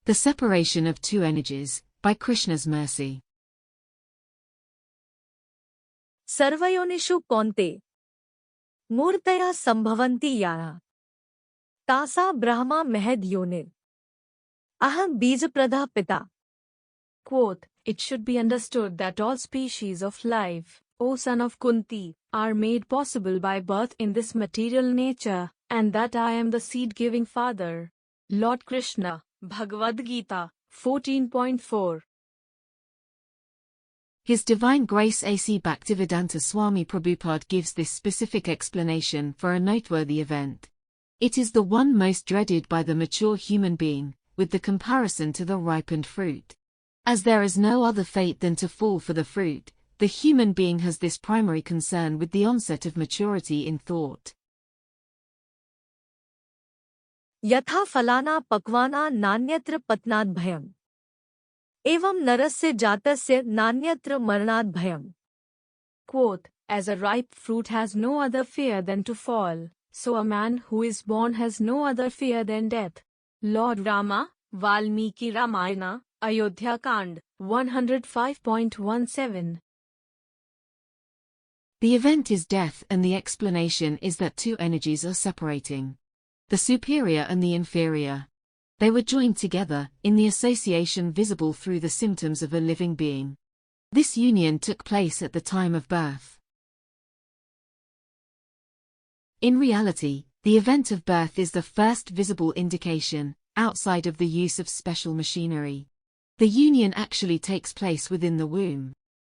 The Separation of Two Energies, by Krishna's Mercy. सर्वयोनिषु कौन्ते मूर्तया संभवन्ति याः तासा ब्रह्मा महद् योनिर् aham बीजप्रदः पिता. Quote, it should be understood that all species of life, O son of Kunti, are made possible by birth in this material nature, and that I am the seed-giving father. Lord Krishna, Bhagavad-gita, 14.4. His Divine Grace A.C. Bhaktivedanta Swami Prabhupada gives this specific explanation for a noteworthy event. It is the one most dreaded by the mature human being, with the comparison to the ripened fruit. As there is no other fate than to fall for the fruit, the human being has this primary concern with the onset of maturity in thought. यथा फलाना पक्वाना नान्यत्र पतनात् भयम् एवं नरस्य जातस्य नान्यत्र मरणात् भयम्. Quote, as a ripe fruit has no other fear than to fall, so a man who is born has no other fear than death. Lord Rama, Valmiki Ramayana, Ayodhya Kand, 105.17. The event is death, and the explanation is that two energies are separating. The superior and the inferior. They were joined together, in the association visible through the symptoms of a living being. This union took place at the time of birth. In reality, the event of birth is the first visible indication, outside of the use of special machinery. The union actually takes place within the womb.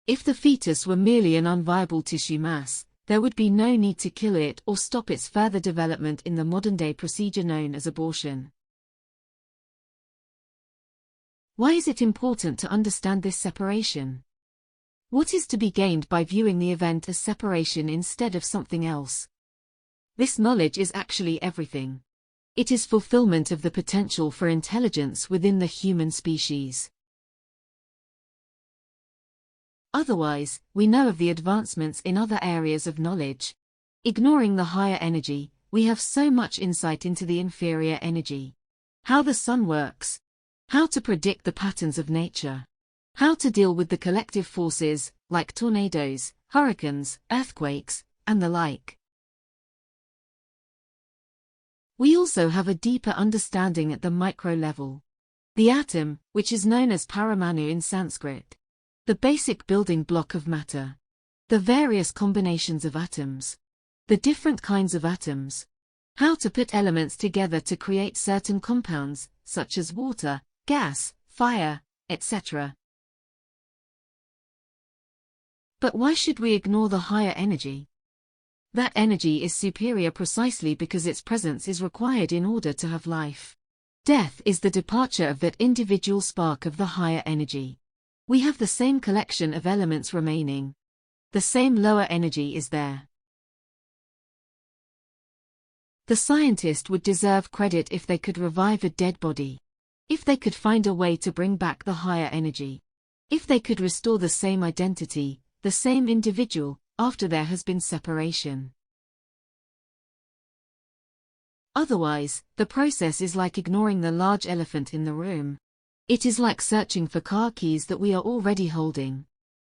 If the fetus were merely an unviable tissue mass, there would be no need to kill it or stop its further development in the modern-day procedure known as abortion. Why is it important to understand this separation? What is to be gained by viewing the event as separation instead of something else? This knowledge is actually everything. It is fulfillment of the potential for intelligence within the human species. Otherwise, we know of the advancements in other areas of knowledge. Ignoring the higher energy, we have so much insight into the inferior energy. How the sun works. How to predict the patterns of nature. How to deal with the collective forces, like tornadoes, hurricanes, earthquakes, and the like. We also have a deeper understanding at the micro level. The atom, which is known as Paramanu in Sanskrit. The basic building block of matter. The various combinations of atoms. The different kinds of atoms. How to put elements together to create certain compounds, such as water, gas, fire, etc. But why should we ignore the higher energy? That energy is superior precisely because its presence is required in order to have life. Death is the departure of that individual spark of the higher energy. We have the same collection of elements remaining. The same lower energy is there. The scientist would deserve credit if they could revive a dead body. If they could find a way to bring back the higher energy. If they could restore the same identity, the same individual, after there has been separation. Otherwise, the process is like ignoring the large elephant in the room. It is like searching for car keys that we are already holding.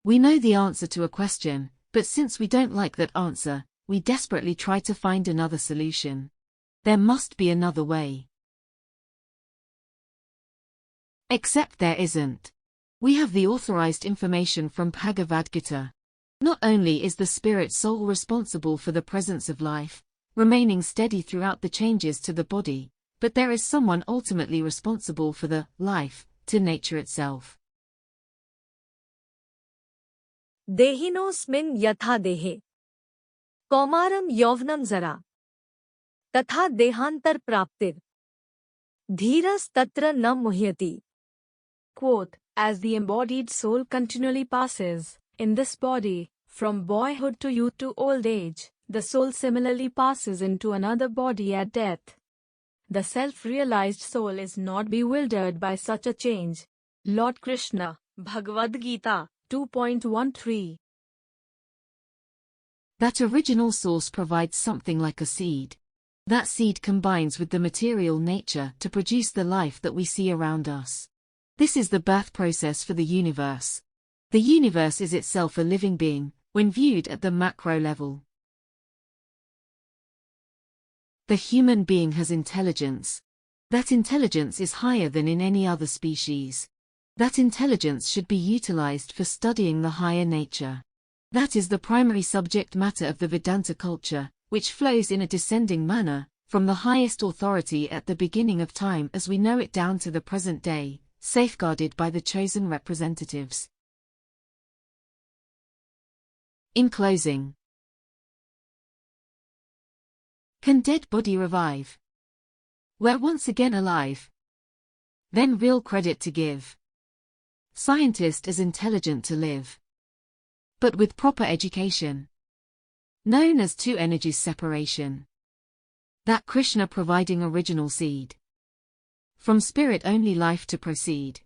We know the answer to a question, but since we don't like that answer, we desperately try to find another solution. There must be another way. Except there isn't. We have the authorized information from Bhagavad-gita. Not only is the spirit soul responsible for the presence of life, remaining steady throughout the changes to the body, but there is someone ultimately responsible for the life, to nature itself. देहिनोऽस्मिन् यथा देहे कौमारं यौवनं जरा तथा देहान्तर प्राप्तिर् धीरस्तत्र न मुह्यति. Quote, as the embodied soul continually passes, in this body, from boyhood to youth to old age, the soul similarly passes into another body at death. The self-realized soul is not bewildered by such a change. Lord Krishna, Bhagavad-gita, 2.13. That original source provides something like a seed. That seed combines with the material nature to produce the life that we see around us. This is the birth process for the universe. The universe is itself a living being, when viewed at the macro level. The human being has intelligence. That intelligence is higher than in any other species. That intelligence should be utilized for studying the higher nature. That is the primary subject matter of the Vedanta culture, which flows in a descending manner, from the highest authority at the beginning of time as we know it down to the present day, safeguarded by the chosen representatives. In closing, can dead body revive? We're once again alive. Then real credit to give. Scientist is intelligent to live. But with proper education. Known as two energies separation. That Krishna providing original seed. From spirit only life to proceed.